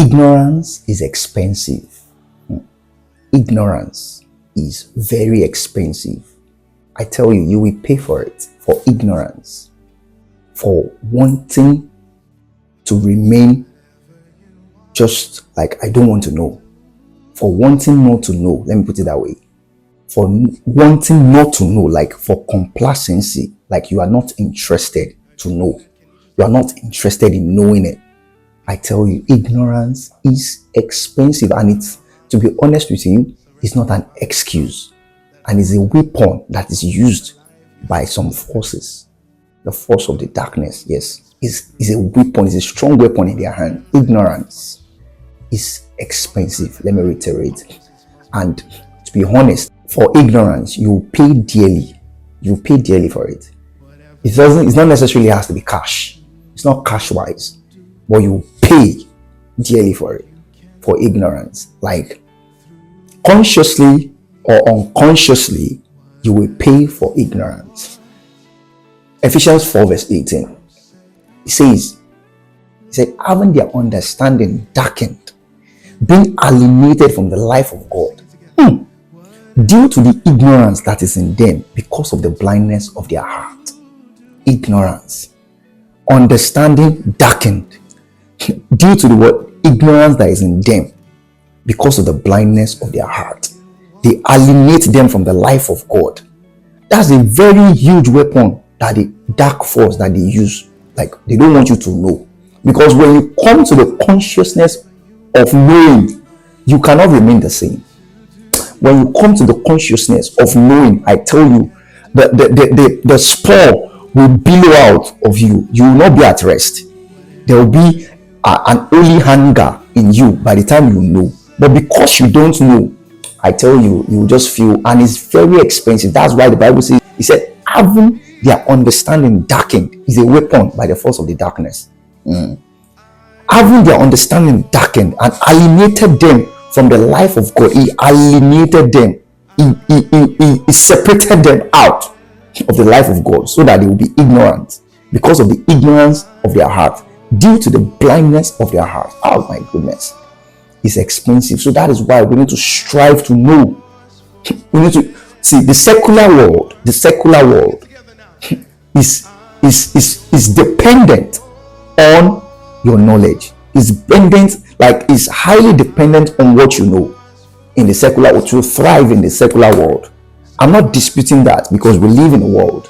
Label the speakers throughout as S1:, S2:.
S1: Ignorance is expensive. Ignorance is very expensive. I tell you, you will pay for it, for ignorance, for wanting to remain just like I don't want to know, for wanting not to know. Let me put it that way. For wanting not to know, like for complacency, like you are not interested to know. You are not interested in knowing it. I tell you, ignorance is expensive, and it's, to be honest with you, it's not an excuse, and it's a weapon that is used by some forces. The force of the darkness, yes, is a weapon, is a strong weapon in their hand. Ignorance is expensive. Let me reiterate. And to be honest, for ignorance, you pay dearly. You pay dearly for it. It's not necessarily has to be cash. It's not cash wise, but you pay dearly for it, for ignorance. Like consciously or unconsciously, you will pay for ignorance. Ephesians 4 verse 18. It says, having their understanding darkened, being alienated from the life of God, due to the ignorance that is in them because of the blindness of their heart. Ignorance. Understanding darkened due to the word ignorance that is in them because of the blindness of their heart. They alienate them from the life of God. That's a very huge weapon that the dark force that they use. Like, they don't want you to know. Because when you come to the consciousness of knowing, you cannot remain the same. When you come to the consciousness of knowing, I tell you, the spore will billow out of you. You will not be at rest. There will be an holy hunger in you by the time you know. But because you don't know, I tell you, you will just feel, and it's very expensive. That's why the Bible says, it said, having their understanding darkened is a weapon by the force of the darkness. Having their understanding darkened and alienated them from the life of God. He alienated them. He separated them out of the life of God so that they will be ignorant because of the ignorance of their heart, due to the blindness of their heart. Oh my goodness. It's expensive. So that is why we need to strive to know. We need to see the secular world. The secular world is dependent on your knowledge. Is dependent, like is highly dependent on what you know in the secular world to thrive in the secular world. I'm not disputing that, because we live in the world.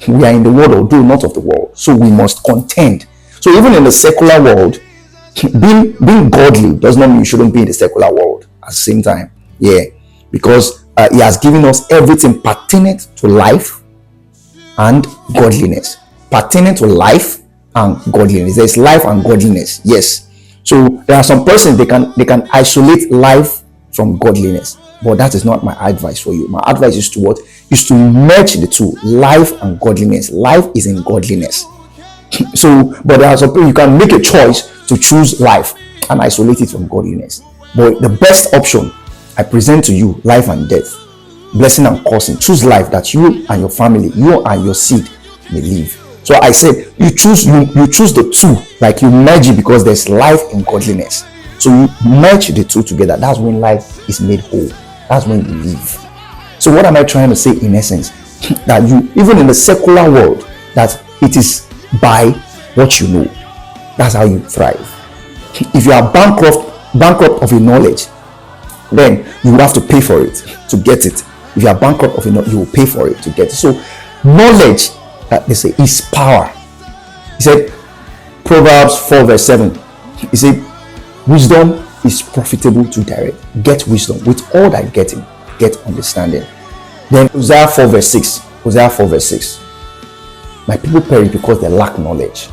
S1: We are in the world, although not of the world. So we must contend. So even in the secular world, being godly does not mean you shouldn't be in the secular world at the same time. Yeah, because he has given us everything pertinent to life and godliness. Pertinent to life and godliness. There's life and godliness. Yes. So there are some persons, they can isolate life from godliness, but that is not my advice for you. My advice is to what? Is to merge the two, life and godliness. Life is in godliness. So, but there are some people, you can make a choice to choose life and isolate it from godliness. But the best option I present to you, life and death, blessing and cursing. Choose life that you and your family, you and your seed may live. So I said you choose the two, like you merge it, because there's life in godliness. So you merge the two together. That's when life is made whole. That's when you live. So what am I trying to say in essence? That you, even in the secular world, that it is by what you know. That's how you thrive. If you are bankrupt of your knowledge, then you will have to pay for it to get it. If you are bankrupt of your knowledge, you will pay for it to get it. So knowledge, that they say, is power. He said, Proverbs 4 verse 7. He said, wisdom is profitable to direct. Get wisdom. With all that getting, get understanding. Then Hosea 4 verse 6. Hosea 4 verse 6. My people perish because they lack knowledge.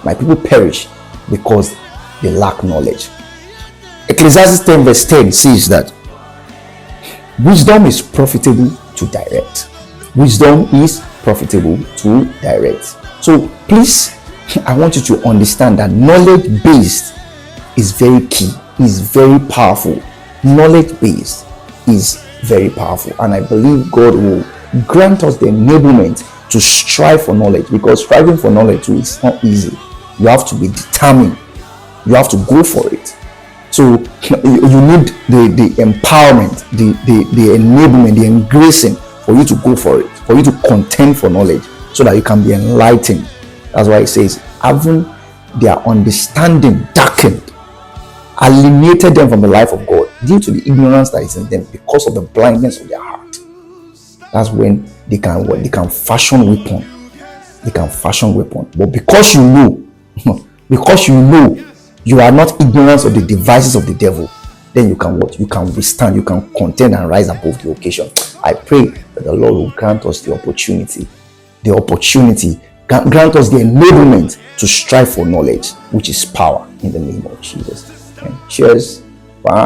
S1: My people perish because they lack knowledge. Ecclesiastes 10 verse 10 says that wisdom is profitable to direct. Wisdom is profitable to direct. So please, I want you to understand that knowledge based is very key, is very powerful. Knowledge based is very powerful, and I believe God will grant us the enablement to strive for knowledge, because striving for knowledge too is not easy. You have to be determined. You have to go for it. So you need the empowerment, the enablement, the engracing for you to go for it, for you to contend for knowledge, so that you can be enlightened. That's why it says, having their understanding darkened, alienated them from the life of God due to the ignorance that is in them because of the blindness of their heart. That's when they can fashion weapon. They can fashion weapon. But because you know, because you know you are not ignorant of the devices of the devil, then you can what? You can withstand, you can contend and rise above the occasion. I pray that the Lord will grant us the opportunity, grant us the enablement to strive for knowledge, which is power, in the name of Jesus. And cheers. Bye.